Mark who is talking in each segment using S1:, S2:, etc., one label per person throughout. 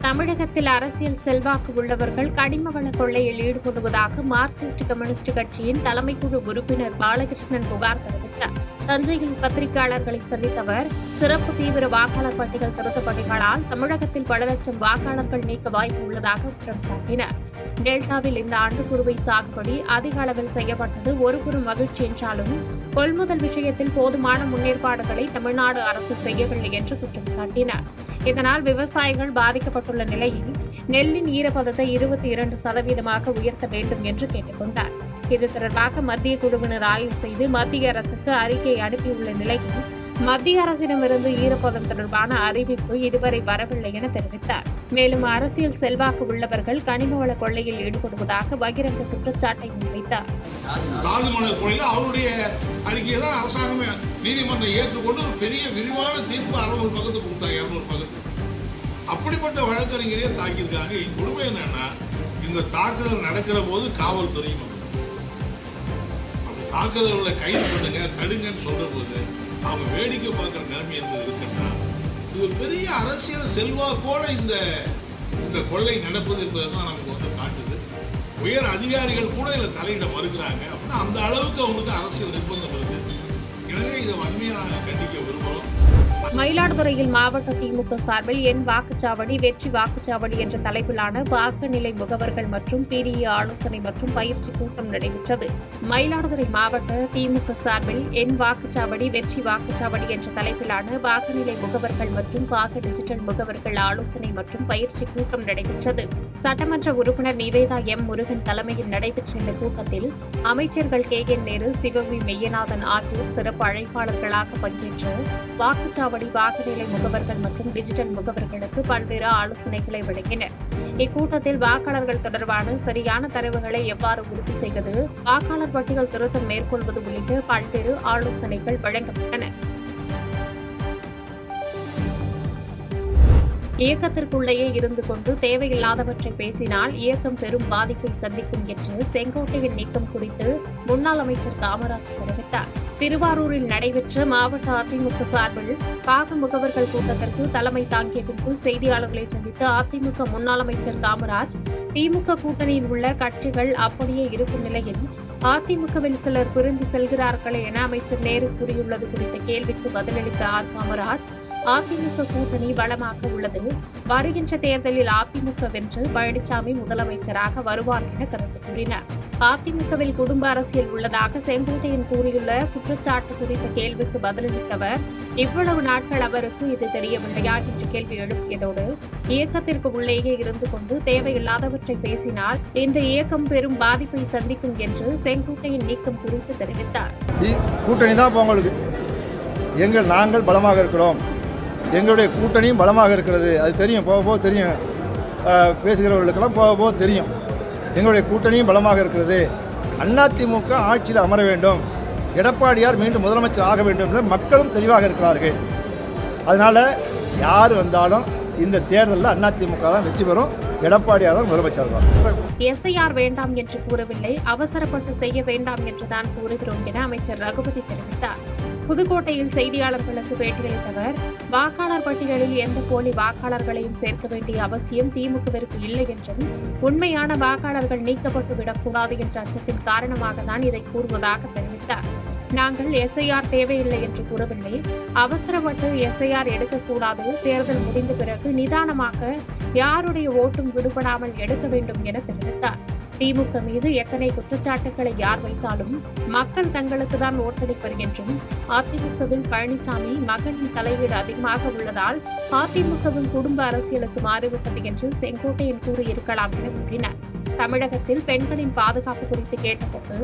S1: தமிழகத்தில் அரசியல் செல்வாக்கு உள்ளவர்கள் கனிம வள கொள்ளையில் ஈடுபடுவதாக மார்க்சிஸ்ட் கம்யூனிஸ்ட் கட்சியின் தலைமைக்குழு உறுப்பினர் பாலகிருஷ்ணன் புகார் தெரிவித்தார். தஞ்சையில் பத்திரிகையாளர்களை சந்தித்த அவர், சிறப்பு தீவிர வாக்காளர் பட்டியல் திருத்த பணிகளால் தமிழகத்தில் பல லட்சம் வாக்காளர்கள் நீக்க வாய்ப்பு உள்ளதாக குற்றம் சாட்டினார். டெல்டாவில் இந்த ஆண்டு குறுவை சாகுபடி அதிக அளவில் செய்யப்பட்டது ஒருபுறம் மகிழ்ச்சி என்றாலும் கொள்முதல் விஷயத்தில் போதுமான முன்னேற்பாடுகளை தமிழ்நாடு அரசு செய்யவில்லை என்று குற்றம் சாட்டினார். இதனால் விவசாயிகள் பாதிக்கப்பட்டுள்ள நிலையில் நெல்லின் ஈரப்பதத்தை 22% உயர்த்த வேண்டும் என்று கேட்டுக் கொண்டார். இது தொடர்பாக மத்திய குழுவினர் ஆய்வு செய்து மத்திய அரசுக்கு அறிக்கை அனுப்பியுள்ள நிலையில் மத்திய அரசிடமிருந்து ஈரப்பதம் தொடர்பான அறிவிப்பு இதுவரை வரவில்லை என தெரிவித்தார். மேலும் அரசியல் செல்வாக்கு உள்ளவர்கள் கனிம வள கொள்ளையில் ஈடுபடுவதாக பகிரங்க குற்றச்சாட்டை முன்வைத்தார்.
S2: அவருடைய அறிக்கையை தான் அரசாங்கமே நீதிமன்றம் ஏற்றுக்கொண்டு ஒரு பெரிய விரிவான தீர்ப்பு 600 பக்கத்து கொடுத்தாங்க, 200 பக்கத்து. அப்படிப்பட்ட வழக்கறிஞரையே தாக்கியிருக்காங்க. கொடுமை என்னன்னா, இந்த தாக்குதல் நடக்கிற போது காவல்துறையும் தாக்குதல்களை கைது பண்ணுங்க தடுங்கன்னு சொல்ற போது அவங்க வேடிக்கை பார்க்கிற நிலைமை என்பது இருக்குன்னா, இது பெரிய அரசியல் செல்வாக்கோட இந்த கொள்ளை நடப்பது என்பதுதான் நமக்கு காட்டுது. உயர் அதிகாரிகள் கூட இதில் தலையிட மறுக்கிறாங்க அப்படின்னா அந்த அளவுக்கு அவங்களுக்கு அரசியல் நிர்பந்தம் இருக்கு. எனவே இதை வன்மையாக நாங்கள் கண்டிக்க விரும்புகிறோம்.
S1: மயிலாடுதுறையில் மாவட்ட திமுக சார்பில் என் வாக்குச்சாவடி வெற்றி வாக்குச்சாவடி என்ற தலைப்பிலான வாக்கு நிலை முகவர்கள் மற்றும் பிடிஏ ஆலோசனை மற்றும் பயிற்சி கூட்டம் நடைபெற்றது. மயிலாடுதுறை மாவட்ட திமுக சார்பில் என் வாக்குச்சாவடி வெற்றி வாக்குச்சாவடி என்ற தலைப்பிலான வாக்குநிலை முகவர்கள் மற்றும் வாக்கு டிஜிட்டல் முகவர்கள் ஆலோசனை மற்றும் பயிற்சி கூட்டம் நடைபெற்றது. சட்டமன்ற உறுப்பினர் நிவேதா எம் முருகன் தலைமையில் நடைபெற்ற இந்த கூட்டத்தில் அமைச்சர்கள் KN நேரு, சிவவி மெய்யநாதன் ஆகியோர் சிறப்பு அழைப்பாளர்களாக பங்கேற்று வாக்குச்சாவடி வாக்குநிலை முகவர்கள் மற்றும் டிஜிட்டல் முகவர்களுக்கு பல்வேறு ஆலோசனைகளை வழங்கினர். இக்கூட்டத்தில் வாக்காளர்கள் தொடர்பான சரியான தரவுகளை எவ்வாறு உறுதி செய்வது, வாக்காளர் பட்டியல் திருத்தம் மேற்கொள்வது உள்ளிட்ட பல்வேறு ஆலோசனைகள் வழங்கப்பட்டன. இயக்கத்திற்குள்ளேயே இருந்து கொண்டு தேவையில்லாதவற்றை பேசினால் இயக்கம் பெரும் பாதிப்பை சந்திக்கும் என்று செங்கோட்டையின் நீக்கம் குறித்து முன்னாள் அமைச்சர் காமராஜ் தெரிவித்தார். திருவாரூரில் நடைபெற்ற மாவட்ட அதிமுக சார்பில் பாக முகவர்கள் கூட்டத்திற்கு தலைமை தாங்கிய பின்பு செய்தியாளர்களை சந்தித்த அதிமுக முன்னாள் அமைச்சர் காமராஜ், திமுக கூட்டணியில் உள்ள கட்சிகள் அப்படியே இருக்கும் நிலையில் அதிமுகவில் சிலர் பிரிந்து செல்கிறார்களே என அமைச்சர் நேரு கூறியுள்ளது குறித்த கேள்விக்கு பதிலளித்த காமராஜ், அதிமுக கூட்டணி பலமாக உள்ளது. வருகின்ற தேர்தலில் அதிமுக வென்று பழனிசாமி முதலமைச்சராக வருவார் என கருத்து கூறினார். அதிமுகவில் குடும்ப அரசியல் உள்ளதாக செங்கோட்டையன் கூறியுள்ள குற்றச்சாட்டு குறித்த கேள்விக்கு பதிலளித்த அவர், இவ்வளவு நாட்கள் அவருக்கு இது தெரியவில்லையா என்று கேள்வி எழுப்பியதோடு, இயக்கத்திற்கு உள்ளேயே இருந்து கொண்டு தேவையில்லாதவற்றை பேசினால் இந்த இயக்கம் பெரும் பாதிப்பை சந்திக்கும் என்று செங்கோட்டையின் நீக்கம் குறித்து தெரிவித்தார்.
S3: கூட்டணி தான் உங்களுக்கு, நாங்கள் பலமாக இருக்கிறோம், எங்களுடைய கூட்டணியும் பலமாக இருக்கிறது, அது தெரியும், போக போக தெரியும், பேசுகிறவர்களுக்கெல்லாம் போக போக தெரியும். எங்களுடைய கூட்டணியும் பலமாக இருக்கிறது. அதிமுக ஆட்சியில் அமர வேண்டும், எடப்பாடியார் மீண்டும் முதலமைச்சர் ஆக வேண்டும் என்று மக்களும் தெளிவாக இருக்கிறார்கள். அதனால் யார் வந்தாலும் இந்த தேர்தலில் அதிமுக தான் வெற்றி பெறும், எடப்பாடியார் தான் முதலமைச்சர்.
S1: SIR வேண்டாம் என்று கூறவில்லை, அவசரப்பட்டு செய்ய வேண்டாம் என்றுதான் கூறுகிறோம் என அமைச்சர் ரகுபதி தெரிவித்தார். புதுக்கோட்டையில் செய்தியாளர்களுக்கு பேட்டியளித்தவர், வாக்காளர் பட்டியலில் எந்த போலி வாக்காளர்களையும் சேர்க்க வேண்டிய அவசியம் திமுகவிற்கு இல்லை என்றும், உண்மையான வாக்காளர்கள் நீக்கப்பட்டுவிடக்கூடாது என்ற அச்சத்தின் காரணமாக தான் இதை கூறுவதாக தெரிவித்தார். நாங்கள் SIR தேவையில்லை என்று கூறவில்லை, அவசரப்பட்டு SIR எடுக்கக்கூடாது, தேர்தல் முடிந்த பிறகு நிதானமாக யாருடைய ஓட்டும் விடுபடாமல் எடுக்க வேண்டும் என தெரிவித்தார். திமுக மீது எத்தனை குற்றச்சாட்டுகளை யார் வைத்தாலும் மக்கள் தங்களுக்கு தான் ஓட்டளிப்பர் என்றும், அதிமுகவில் பழனிசாமி மகனின் தலையீடு அதிகமாக உள்ளதால் அதிமுகவின் குடும்ப அரசியலுக்கு மாறிவிட்டது என்று செங்கோட்டையன் கூறியிருக்கலாம் என கூறினார். தமிழகத்தில் பெண்களின் பாதுகாப்பு குறித்து கேட்டபோது,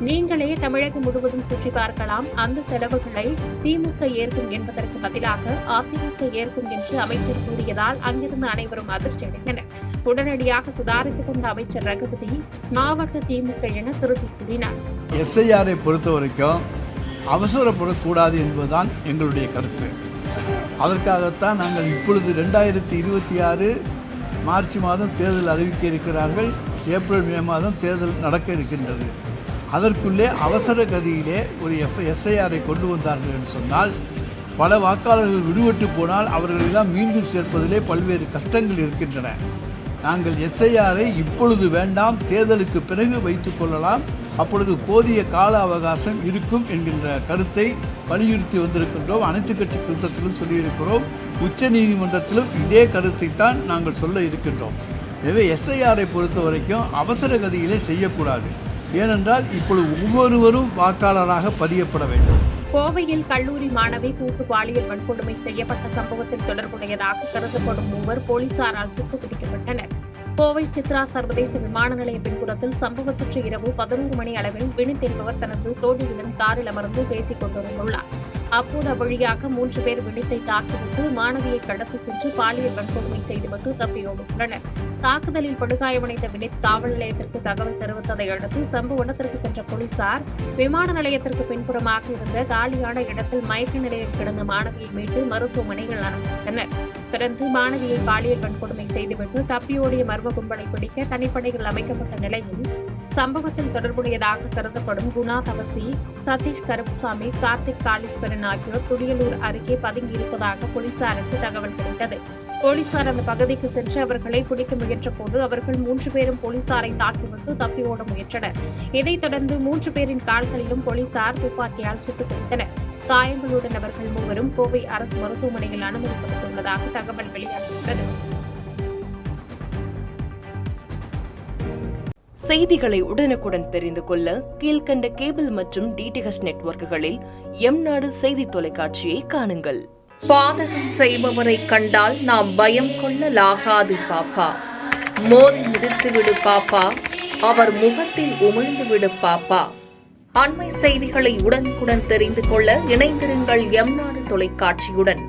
S1: நீங்களே தமிழகம் முழுவதும் சுற்றி பார்க்கலாம், அந்த செலவுகளை திமுக ஏற்கும் என்பதற்கு பதிலாக அதிமுக ஏற்கும் என்று அமைச்சர் கூறியதால் அங்கிருந்து அனைவரும் அதிர்ச்சி அடைந்தனர். உடனடியாக சுதாரித்துக் கொண்ட அமைச்சர் ரகுபதி, மாவட்ட திமுக என திருத்தி கூறினார்.
S4: SIR-ஐ பொறுத்த வரைக்கும் அவசரப்படக்கூடாது என்பதுதான் எங்களுடைய கருத்து. அதற்காகத்தான் நாங்கள் இப்பொழுது 2026 மார்ச் மாதம் தேர்தல் அறிவிக்க இருக்கிறார்கள். ஏப்ரல் மே மாதம் தேர்தல் நடக்க இருக்கின்றது. அதற்குள்ளே அவசர கதியிலே ஒரு SIR-ஐ கொண்டு வந்தார்கள் என்று சொன்னால் பல வாக்காளர்கள் விடுபட்டு போனால் அவர்களெல்லாம் மீண்டும் சேர்ப்பதிலே பல்வேறு கஷ்டங்கள் இருக்கின்றன. நாங்கள் எஸ்ஐஆரை இப்பொழுது வேண்டாம், தேர்தலுக்கு பிறகு வைத்துக் கொள்ளலாம், அப்பொழுது போதிய கால அவகாசம் இருக்கும் என்கின்ற கருத்தை வலியுறுத்தி வந்திருக்கின்றோம். அனைத்து கட்சி கூட்டத்திலும் சொல்லியிருக்கிறோம். உச்ச நீதிமன்றத்திலும் இதே கருத்தை தான் நாங்கள் சொல்ல இருக்கின்றோம். எனவே எஸ்ஐஆரை பொறுத்த வரைக்கும் அவசர கதியிலே செய்யக்கூடாது. ஏனென்றால் இப்பொழுது ஒவ்வொருவரும் வாக்காளராக பதியப்பட வேண்டும்.
S1: கோவையில் கல்லூரி மாணவி கூட்டு பாலியல் வன்கொடுமை செய்யப்பட்ட சம்பவத்தில் தொடர்புடையதாக கருதப்படும் 3 போலீசாரால் சுட்டுப் பிடிக்கப்பட்டனர். கோவை சித்ரா சர்வதேச விமான நிலைய பின்புறத்தில் சம்பவத்திற்கு இரவு 11 மணி அளவில் வினித் என்பவர் தனது தோழியுடன் காரில் அமர்ந்து பேசிக் கொண்டிருந்துள்ளார். அப்போது அவ்வழியாக 3 பேர் வினித்தை தாக்கிவிட்டு மாணவியை கடத்தி சென்று பாலியல் வன்கொடுமை செய்துவிட்டு தப்பியோடுள்ளனர். தாக்குதலில் படுகாயமடைந்த வினித் காவல் நிலையத்திற்கு தகவல் தெரிவித்ததை அடுத்து சம்பவ இடத்திற்கு சென்ற போலீசார் விமான நிலையத்திற்கு பின்புறமாக இருந்த காலியான இடத்தில் மயக்க நிலையில் கிடந்த மாணவியை மீட்டு மருத்துவமனையில் அனுமதித்தனர். தொடர்ந்து மாணவியை பாலியல் வன்கொடுமை செய்துவிட்டு தப்பியோடிய மர்ம கும்பலை பிடிக்க தனிப்படைகள் அமைக்கப்பட்ட நிலையில் சம்பவத்தில் தொடர்புடையதாக கருதப்படும் குணா தவசி, சதீஷ் கருப்புசாமி, கார்த்திக் காளீஸ்வரன் ஆகியோர் துடியலூர் அருகே பதுங்கியிருப்பதாக போலீசாருக்கு தகவல் கிடைத்தது. போலீசார் அந்த பகுதிக்கு சென்று அவர்களை பிடிக்க முயன்ற போது அவர்கள் 3 பேரும் போலீசாரை தாக்கிவிட்டு தப்பி ஓட முயன்றனர். இதைத் தொடர்ந்து 3 பேரின் கால்களிலும் போலீசார் துப்பாக்கியால் சுட்டுக் பிடித்தனர். காயங்களுடன் அவர்கள் 3 கோவை அரசு மருத்துவமனையில் அனுமதிக்கப்பட்டுள்ளதாக தகவல் வெளியாகியுள்ளது.
S5: செய்திகளை உடனுக்குடன் தெரிந்து கொள்ள கீழ்க்கண்ட கேபிள் மற்றும் டிடிஎச் நெட்வொர்க்குகளில் எம்நாடு செய்தி தொலைக்காட்சியை காணுங்கள்.
S6: பாதகம் செய்பவரை கண்டால் நாம் பயம் கொள்ளலாகாது பாப்பா. மோதி மிதித்துவிடு பாப்பா, அவர் முகத்தில் உமிழ்ந்துவிடு பாப்பா. அண்மை செய்திகளை உடனுக்குடன் தெரிந்து கொள்ள இணைந்திருங்கள் எம்நாடு தொலைக்காட்சியுடன்.